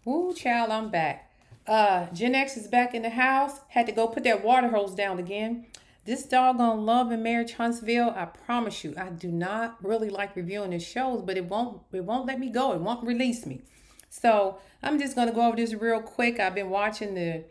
Woo, child, I'm back. Gen X is back in the house. Had to go put that water hose down again. This doggone Love and Marriage Huntsville, I promise you, I do not really like reviewing the shows, but it won't let me go. It won't release me. So I'm just gonna go over this real quick. I've been watching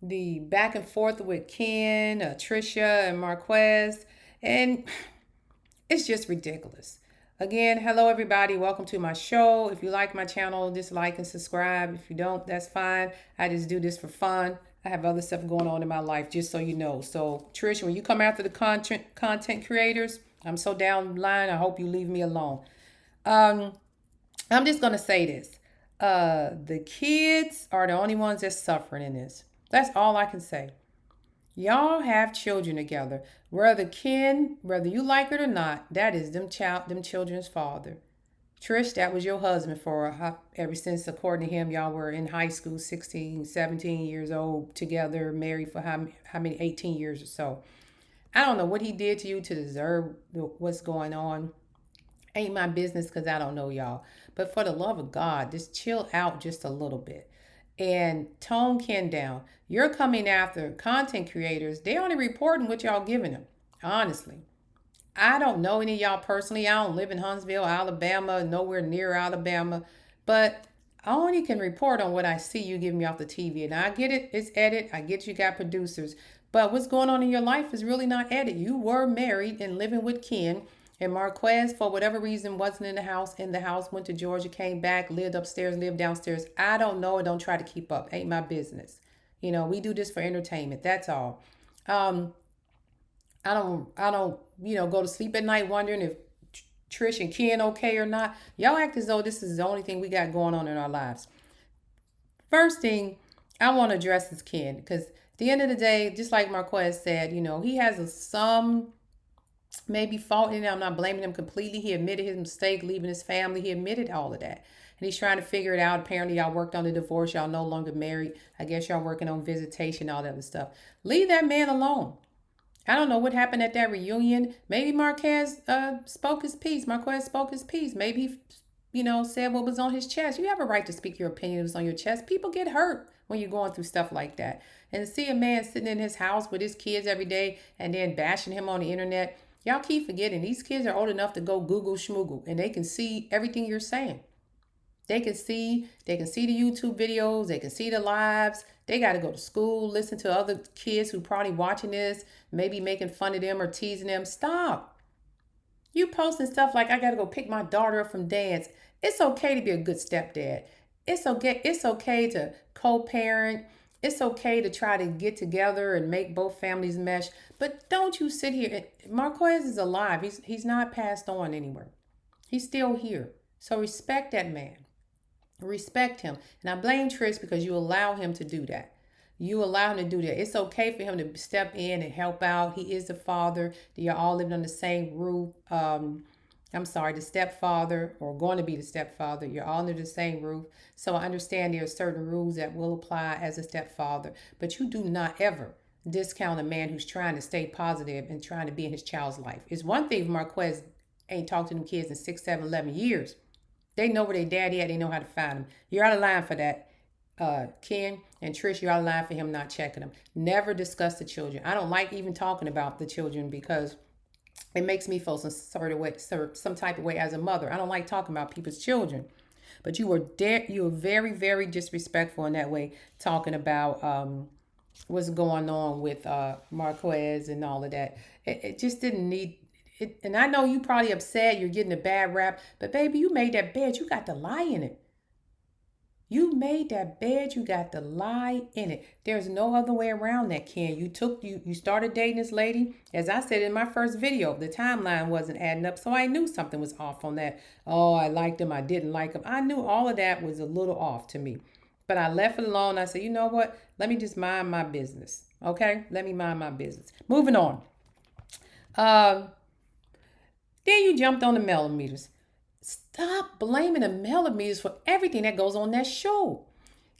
the back and forth with Ken, Trisha, and Marquez, and it's just ridiculous. Again, hello everybody. Welcome to my show. If you like my channel, just like and subscribe. If you don't, that's fine. I just do this for fun. I have other stuff going on in my life, just so you know. So, Trish, when you come after the content creators, I'm so down the line. I hope you leave me alone. Um, I'm just gonna say this. The kids are the only ones that's suffering in this. That's all I can say. Y'all have children together. Whether you like it or not, that is them children's father. Trish, that was your husband for ever since, according to him, y'all were in high school, 16, 17 years old together, married for how many, 18 years or so. I don't know what he did to you to deserve what's going on. Ain't my business because I don't know y'all. But for the love of God, just chill out just a little bit and tone Ken down. You're coming after content creators. They only reporting what y'all giving them. Honestly, I don't know any of y'all personally. I don't live in Huntsville, Alabama, nowhere near Alabama, but I only can report on what I see you giving me off the TV. And I get it, it's edit. I get you got producers, but what's going on in your life is really not edit. You were married and living with Ken. And Marquez, for whatever reason, wasn't in the house. In the house, went to Georgia, came back, lived upstairs, lived downstairs. I don't know. Don't try to keep up. Ain't my business. We do this for entertainment. That's all. Um, I don't, go to sleep at night wondering if Trish and Ken okay or not. Y'all act as though this is the only thing we got going on in our lives. First thing I want to address is Ken, because at the end of the day, just like Marquez said, he has some maybe fault in it. I'm not blaming him completely. He admitted his mistake, leaving his family. He admitted all of that. And he's trying to figure it out. Apparently, y'all worked on the divorce. Y'all no longer married. I guess y'all working on visitation, all that other stuff. Leave that man alone. I don't know what happened at that reunion. Maybe spoke his piece. Marquez spoke his piece. Maybe said what was on his chest. You have a right to speak your opinion. It was on your chest. People get hurt when you're going through stuff like that. And to see a man sitting in his house with his kids every day and then bashing him on the internet, y'all keep forgetting these kids are old enough to go Google schmoogle and they can see everything you're saying. They can see the YouTube videos, they can see the lives. They got to go to school, listen to other kids who probably watching this, maybe making fun of them or teasing them. Stop. You posting stuff like I got to go pick my daughter up from dance. It's okay to be a good stepdad. It's okay to co-parent. It's okay to try to get together and make both families mesh. But don't you sit here. Marquez is alive. He's not passed on anywhere. He's still here. So respect that man. Respect him. And I blame Trish because you allow him to do that. You allow him to do that. It's okay for him to step in and help out. He is the father. You're all living on the same roof. I'm sorry, the stepfather, or going to be the stepfather. You're all under the same roof. So I understand there are certain rules that will apply as a stepfather. But you do not ever discount a man who's trying to stay positive and trying to be in his child's life. It's one thing if Marquez ain't talked to them kids in 6, 7, 11 years. They know where their daddy at. They know how to find him. You're out of line for that. Ken and Trish, you're out of line for him not checking them. Never discuss the children. I don't like even talking about the children because it makes me feel some sort of way, some type of way as a mother. I don't like talking about people's children. But you were very, very disrespectful in that way, talking about what's going on with Marquez and all of that. It just didn't need it. And I know you probably upset, you're getting a bad rap, but baby, you made that bed, you got to lie in it. You made that bed, you got to lie in it. There's no other way around that, Ken. You started dating this lady. As I said in my first video, the timeline wasn't adding up, so I knew something was off on that. Oh, I liked him, I didn't like him. I knew all of that was a little off to me. But I left it alone. I said, you know what? Let me just mind my business. Okay? Let me mind my business. Moving on. Um, then you jumped on the millimeters. Stop blaming the millimeters for everything that goes on that show.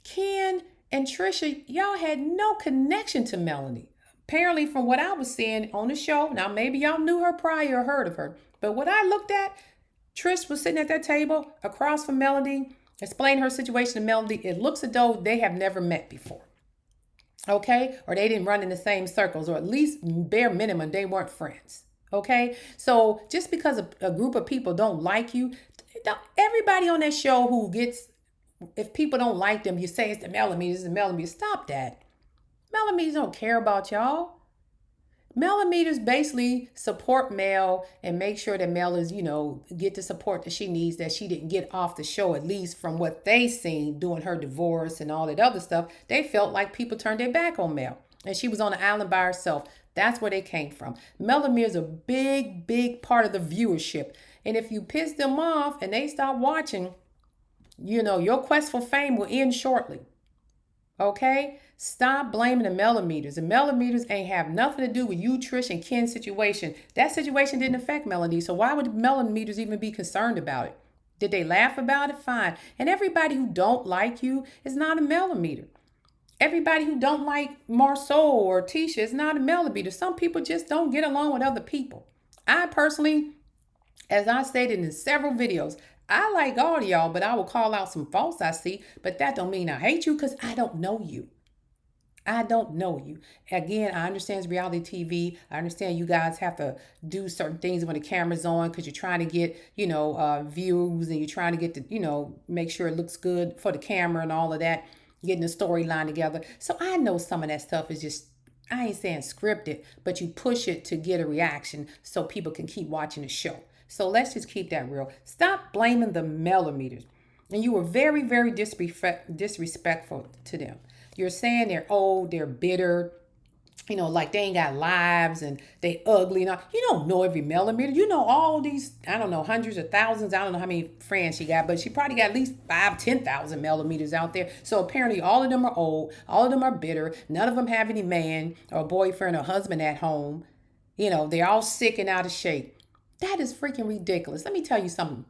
Ken and Trisha, y'all had no connection to Melanie. Apparently, from what I was seeing on the show, now maybe y'all knew her prior or heard of her, but what I looked at, Trish was sitting at that table across from Melody. Explain her situation to Melody. It looks as though they have never met before. Okay? Or they didn't run in the same circles, or at least bare minimum, they weren't friends. Okay? So just because a group of people don't like you, everybody on that show who gets, if people don't like them, you say it's the Melodies, it's the Melodies. Stop that. Melodies don't care about y'all. Millimeters basically support Mel and make sure that Mel is, get the support that she needs, that she didn't get off the show, at least from what they seen doing her divorce and all that other stuff. They felt like people turned their back on Mel and she was on the island by herself. That's where they came from. Melomere is a big, big part of the viewership. And if you piss them off and they stop watching, your quest for fame will end shortly. Okay? Stop blaming the Melometers. The Melometers ain't have nothing to do with you, Trish, and Ken's situation. That situation didn't affect Melody, so why would the Melometers even be concerned about it? Did they laugh about it? Fine. And everybody who don't like you is not a Melometer. Everybody who don't like Marceau or Tisha is not a Melometer. Some people just don't get along with other people. I personally, as I stated in several videos, I like all of y'all, but I will call out some faults I see, but that don't mean I hate you because I don't know you. I don't know you. Again, I understand it's reality TV. I understand you guys have to do certain things when the camera's on because you're trying to get, views, and you're trying to get the, make sure it looks good for the camera and all of that, getting the storyline together. So I know some of that stuff is just, I ain't saying scripted, but you push it to get a reaction so people can keep watching the show. So let's just keep that real. Stop blaming the Melometers. And you were very, very disrespectful to them. You're saying they're old, they're bitter, like they ain't got lives and they ugly. You don't know every Melometer. You know all these, I don't know, hundreds of thousands. I don't know how many friends she got, but she probably got at least 10,000 Melometers out there. So apparently all of them are old. All of them are bitter. None of them have any man or boyfriend or husband at home. They're all sick and out of shape. That is freaking ridiculous. Let me tell you something.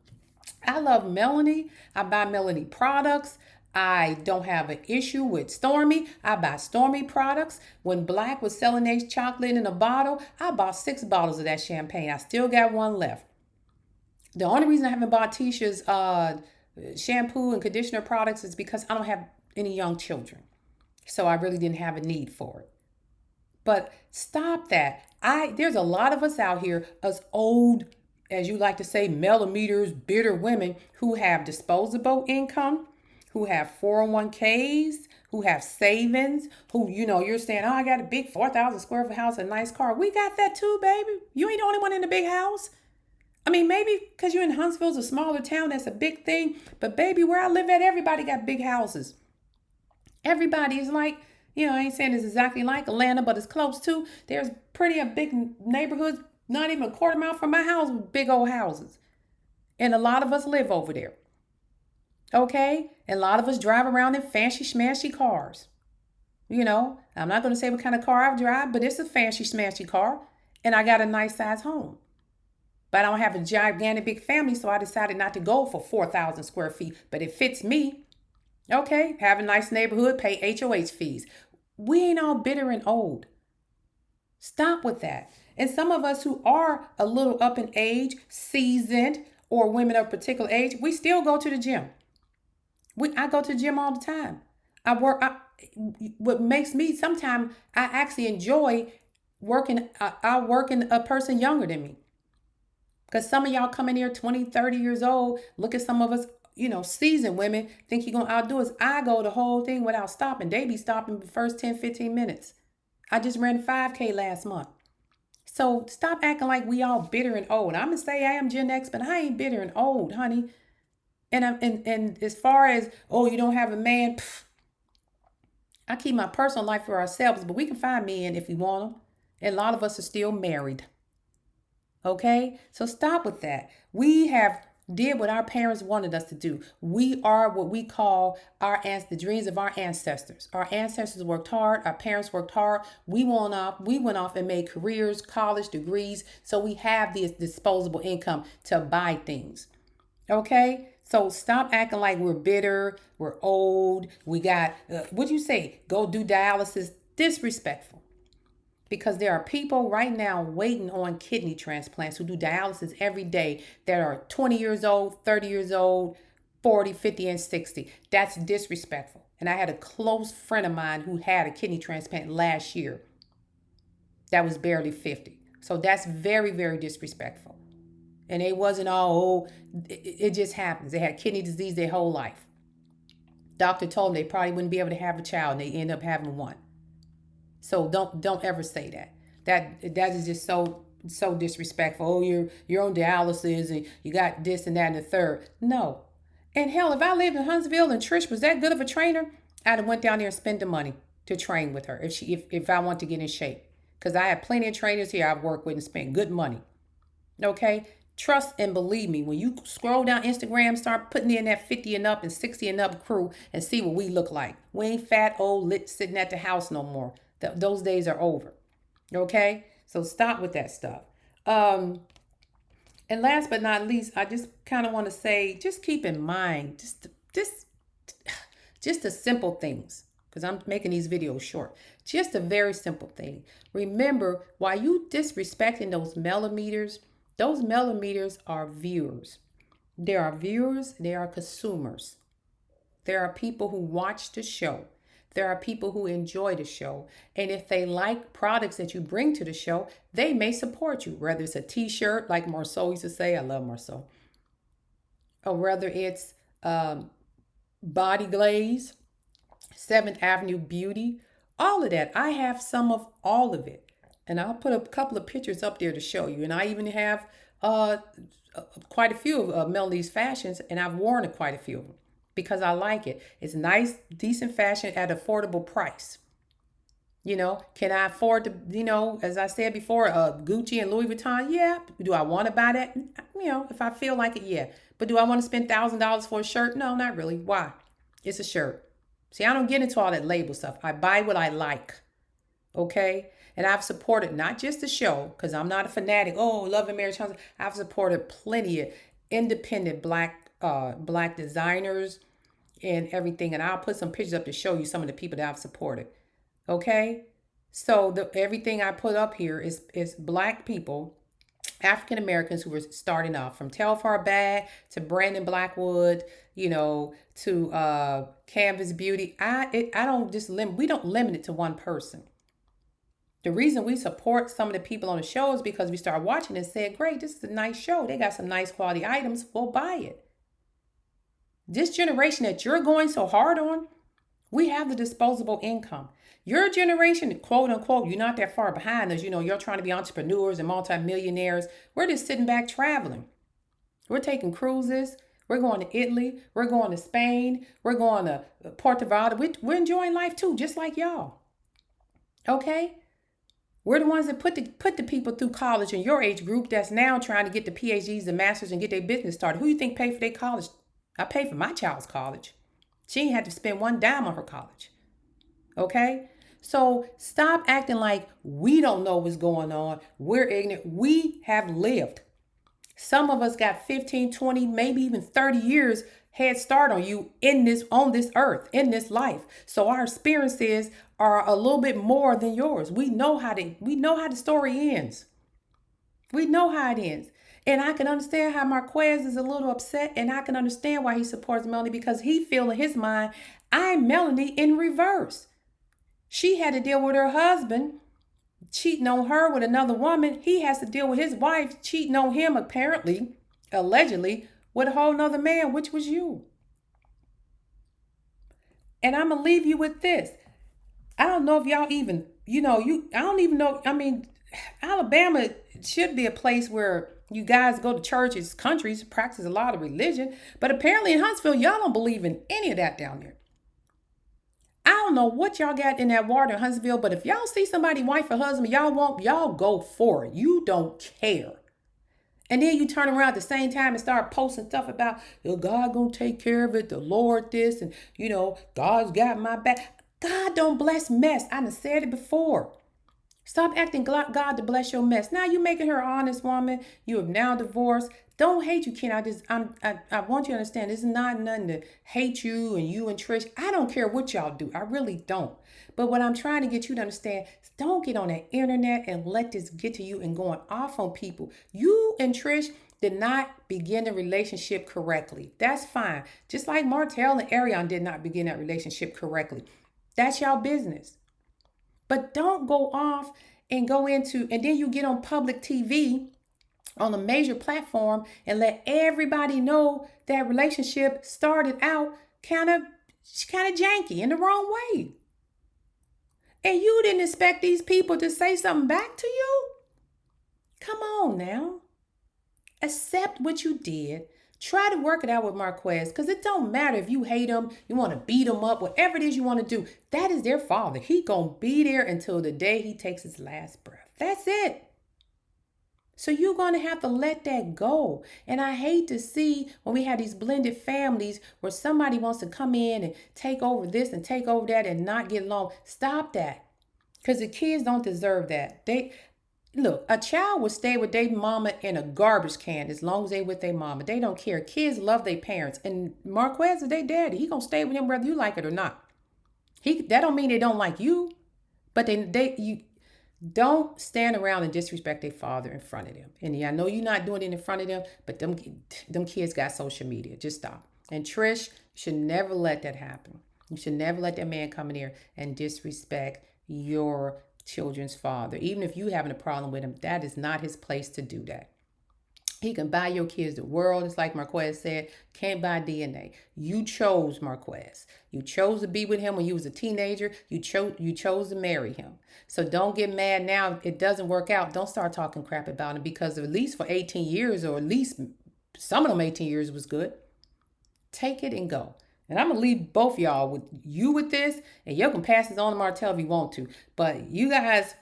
I love Melanie. I buy Melanie products. I don't have an issue with Stormy. I buy Stormy products. When Black was selling their chocolate in a bottle, I bought 6 bottles of that champagne. I still got one left. The only reason I haven't bought Tisha's shampoo and conditioner products is because I don't have any young children. So I really didn't have a need for it. But stop that. There's a lot of us out here, us old, as you like to say, Melometers, bitter women who have disposable income, who have 401ks, who have savings, who, you're saying, oh, I got a big 4,000 square foot house, a nice car. We got that too, baby. You ain't the only one in the big house. I mean, maybe because you're in Huntsville, it's a smaller town, that's a big thing. But baby, where I live at, everybody got big houses. Everybody is like, I ain't saying it's exactly like Atlanta, but it's close to. There's pretty big neighborhoods, not even a quarter mile from my house, with big old houses. And a lot of us live over there. Okay? And a lot of us drive around in fancy schmancy cars. I'm not going to say what kind of car I drive, but it's a fancy schmancy car. And I got a nice size home. But I don't have a gigantic big family, so I decided not to go for 4,000 square feet. But it fits me. Okay? Have a nice neighborhood, pay HOH fees. We ain't all bitter and old. Stop with that. And some of us who are a little up in age, seasoned, or women of a particular age, we still go to the gym. I go to the gym all the time. What makes me, sometimes I actually enjoy working, working a person younger than me. Because some of y'all come in here 20, 30 years old, look at some of us, seasoned women, think you're going to outdo us. I go the whole thing without stopping. They be stopping the first 10, 15 minutes. I just ran 5K last month. So stop acting like we all bitter and old. I'm going to say I am Gen X, but I ain't bitter and old, honey. And as far as, you don't have a man, I keep my personal life for ourselves, but we can find men if we want them. And a lot of us are still married. Okay? So stop with that. We have did what our parents wanted us to do. We are what we call the dreams of our ancestors. Our ancestors worked hard. Our parents worked hard. We went off and made careers, college degrees. So we have this disposable income to buy things. Okay? So stop acting like we're bitter, we're old, we got, what'd you say? Go do dialysis. Disrespectful. Because there are people right now waiting on kidney transplants who do dialysis every day that are 20 years old, 30 years old, 40, 50, and 60. That's disrespectful. And I had a close friend of mine who had a kidney transplant last year that was barely 50. So that's very, very disrespectful. And they wasn't all, oh, it just happens. They had kidney disease their whole life. Doctor told them they probably wouldn't be able to have a child, and they end up having one. So don't ever say that. That is just so disrespectful. Oh, you're on dialysis and you got this and that and the third. No. And hell, if I lived in Huntsville and Trish was that good of a trainer, I'd have went down there and spent the money to train with her if I want to get in shape. Because I have plenty of trainers here I've worked with and spent good money. Okay? Trust and believe me, when you scroll down Instagram, start putting in that 50 and up and 60 and up crew and see what we look like. We ain't fat, old, lit, sitting at the house no more. Those days are over. Okay? So stop with that stuff. And last but not least, I just kind of want to say, just keep in mind, just the simple things, because I'm making these videos short. Just a very simple thing. Remember, while you disrespecting those millimeters are viewers. There are viewers, there are consumers. There are people who watch the show. There are people who enjoy the show. And if they like products that you bring to the show, they may support you. Whether it's a t-shirt, like Marceau used to say, I love Marceau. Or whether it's body glaze, 7th Avenue Beauty, all of that. I have some of all of it. And I'll put a couple of pictures up there to show you. And I even have quite a few of Melanie's fashions, and I've worn quite a few of them because I like it. It's nice, decent fashion at affordable price. You know, can I afford to, as I said before, Gucci and Louis Vuitton? Yeah. Do I want to buy that? If I feel like it, yeah. But do I want to spend $1,000 for a shirt? No, not really. Why? It's a shirt. See, I don't get into all that label stuff. I buy what I like. Okay? And I've supported not just the show, because I'm not a fanatic. Oh, loving Mary Johnson. I've supported plenty of independent black designers and everything. And I'll put some pictures up to show you some of the people that I've supported. Okay? So everything I put up here is black people, African Americans who were starting off, from Telfar Bag to Brandon Blackwood, to Canvas Beauty. We don't limit it to one person. The reason we support some of the people on the show is because we start watching and said, great, this is a nice show. They got some nice quality items. We'll buy it. This generation that you're going so hard on, we have the disposable income. Your generation, quote unquote, you're not that far behind us. You're trying to be entrepreneurs and multimillionaires. We're just sitting back traveling. We're taking cruises. We're going to Italy. We're going to Spain. We're going to Puerto Vallarta. We're enjoying life too, just like y'all. Okay? We're the ones that put the people through college in your age group that's now trying to get the PhDs, the masters, and get their business started. Who you think paid for their college? I paid for my child's college. She ain't had to spend one dime on her college. Okay? So stop acting like we don't know what's going on. We're ignorant. We have lived. Some of us got 15, 20, maybe even 30 years head start on you on this earth, in this life. So our experiences are a little bit more than yours. We know how the story ends. We know how it ends. And I can understand how Marquez is a little upset, and I can understand why he supports Melanie, because he feels in his mind, I'm Melanie in reverse. She had to deal with her husband cheating on her with another woman. He has to deal with his wife cheating on him, apparently, allegedly, with a whole nother man, which was you. And I'm going to leave you with this. I don't know if y'all even, I don't even know. I mean, Alabama should be a place where you guys go to churches, countries, practice a lot of religion. But apparently in Huntsville, y'all don't believe in any of that down there. I don't know what y'all got in that water in Huntsville, but if y'all see somebody, wife or husband, y'all go for it. You don't care. And then you turn around at the same time and start posting stuff about, God gonna take care of it, the Lord this, and God's got my back. God don't bless mess. I done said it before. Stop acting God to bless your mess. Now you making her an honest woman. You have now divorced. Don't hate you, Ken. I want you to understand, this is not nothing to hate you and Trish. I don't care what y'all do. I really don't. But what I'm trying to get you to understand is, don't get on that internet and let this get to you and going off on people. You and Trish, did not begin the relationship correctly. That's fine. Just like Martell and Arion did not begin that relationship correctly. That's y'all business. But don't go off and go into, and then you get on public TV on a major platform and let everybody know that relationship started out kind of janky in the wrong way. And you didn't expect these people to say something back to you? Come on now. Accept what you did. Try to work it out with Marquez, because it don't matter if you hate him, you want to beat him up, whatever it is you want to do. That is their father. He gonna be there until the day he takes his last breath. That's it. So you're going to have to let that go. And I hate to see when we have these blended families where somebody wants to come in and take over this and take over that and not get along. Stop that. Because the kids don't deserve that. Look, a child will stay with their mama in a garbage can as long as they with their mama. They don't care. Kids love their parents. And Marquez is their daddy. He going to stay with him whether you like it or not. That don't mean they don't like you. But you don't stand around and disrespect their father in front of them. And yeah, I know you're not doing it in front of them, but them kids got social media. Just stop. And Trish, you should never let that happen. You should never let that man come in here and disrespect your children's father. Even if you having a problem with him, that is not his place to do that. He can buy your kids the world. It's like Marquez said, can't buy DNA. You chose Marquez. You chose to be with him when you was a teenager. You chose to marry him. So don't get mad now if it doesn't work out. Don't start talking crap about him, because at least for 18 years, or at least some of them 18 years was good. Take it and go. And I'm going to leave both y'all with this, and you can pass this on to Martell if you want to. But you guys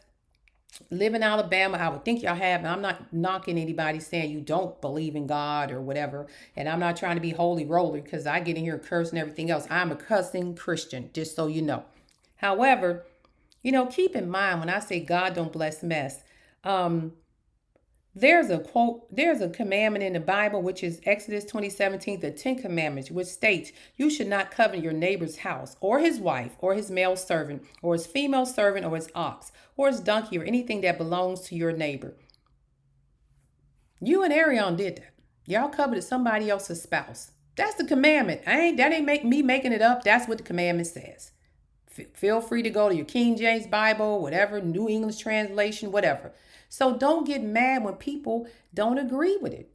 live in Alabama, I would think y'all have, and I'm not knocking anybody saying you don't believe in God or whatever, and I'm not trying to be holy roller, because I get in here and curse and everything else. I'm a cussing Christian, just so you know. However, keep in mind when I say God don't bless mess, there's a commandment in the Bible, which is Exodus 20:17, the 10 commandments, which states you should not covet your neighbor's house or his wife or his male servant or his female servant or his ox or his donkey or anything that belongs to your neighbor. You and Arion did that. Y'all coveted somebody else's spouse. That's the commandment. That ain't me making it up. That's what the commandment says. Feel free to go to your King James Bible, whatever, New English translation, whatever. So don't get mad when people don't agree with it.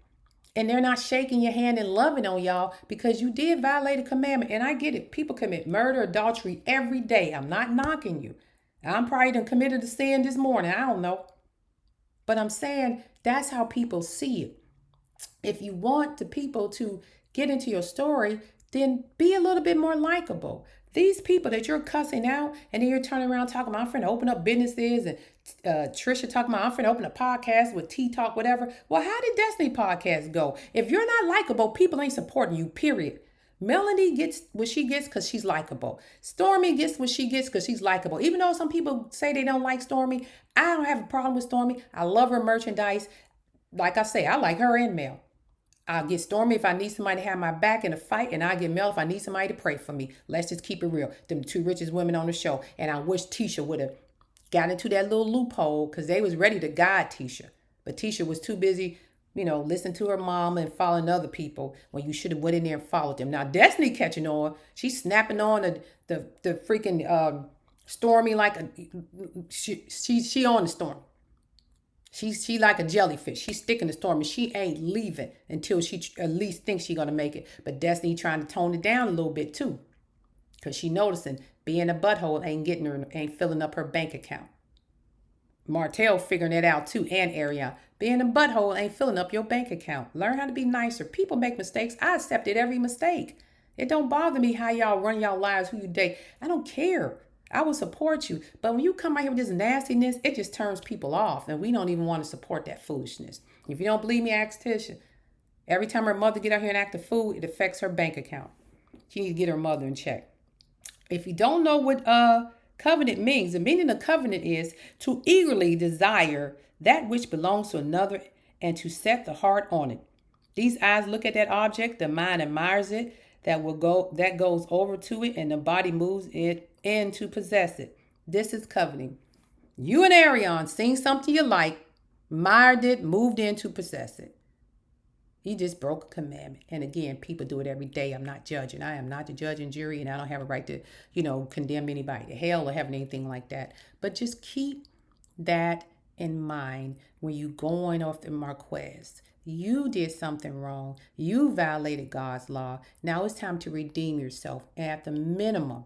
And they're not shaking your hand and loving on y'all because you did violate a commandment. And I get it. People commit murder, adultery every day. I'm not knocking you. I'm probably done committed a sin this morning. I don't know. But I'm saying that's how people see it. If you want the people to get into your story, then be a little bit more likable. These people that you're cussing out, and then you're turning around talking about, I'm finna open up businesses, and Trisha talking about, I'm finna open a podcast with Tea Talk, whatever. Well, how did Destiny Podcast go? If you're not likable, people ain't supporting you, period. Melanie gets what she gets because she's likable. Stormy gets what she gets because she's likable. Even though some people say they don't like Stormy, I don't have a problem with Stormy. I love her merchandise. Like I say, I like her and Mel. I'll get Stormy if I need somebody to have my back in a fight, and I'll get Mel if I need somebody to pray for me. Let's just keep it real. Them two richest women on the show. And I wish Tisha would have got into that little loophole, because they was ready to guide Tisha. But Tisha was too busy, listening to her mom and following other people when you should have went in there and followed them. Now, Destiny catching on. She's snapping on the freaking Stormy like she on the storm. She like a jellyfish. She's sticking the storm, and she ain't leaving until she at least thinks she's going to make it. But Destiny trying to tone it down a little bit too, because she noticing being a butthole ain't filling up her bank account. Martell figuring it out too, and Ariane. Being a butthole ain't filling up your bank account. Learn how to be nicer. People make mistakes. I accepted every mistake. It don't bother me how y'all run y'all lives, who you date. I don't care. I will support you. But when you come out here with this nastiness, it just turns people off. And we don't even want to support that foolishness. If you don't believe me, ask Tisha. Every time her mother get out here and act a fool, it affects her bank account. She needs to get her mother in check. If you don't know what covenant means, the meaning of covenant is to eagerly desire that which belongs to another and to set the heart on it. These eyes look at that object, the mind admires it, that goes over to it, and the body moves it in to possess it. This is coveting. You and Arion seen something you like, admired it, moved in to possess it. He just broke a commandment. And again, people do it every day. I'm not judging. I am not the judge and jury, and I don't have a right to, condemn anybody to hell or having anything like that. But just keep that in mind when you going off the Marquez. You did something wrong. You violated God's law. Now it's time to redeem yourself. At the minimum,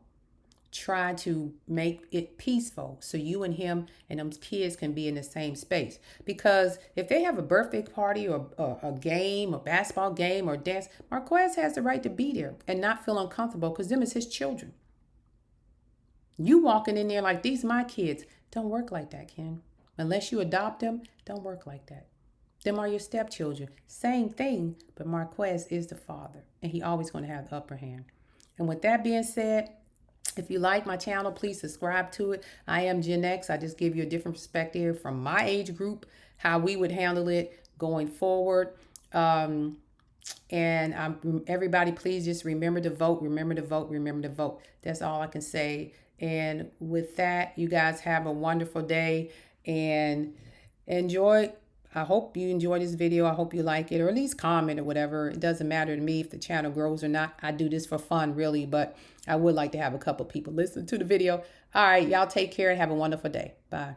try to make it peaceful so you and him and them kids can be in the same space. Because if they have a birthday party or a game, a basketball game or dance, Marquez has the right to be there and not feel uncomfortable because them is his children. You walking in there like, these my kids. Don't work like that, Ken. Unless you adopt them, don't work like that. Them are your stepchildren. Same thing, but Marquez is the father, and he always going to have the upper hand. And with that being said, if you like my channel, please subscribe to it. I am Gen X. I just give you a different perspective from my age group, how we would handle it going forward. Everybody, please just remember to vote, remember to vote, remember to vote. That's all I can say. And with that, you guys have a wonderful day and enjoy. I hope you enjoy this video. I hope you like it, or at least comment or whatever. It doesn't matter to me if the channel grows or not. I do this for fun, really, but I would like to have a couple people listen to the video. All right, y'all take care and have a wonderful day. Bye.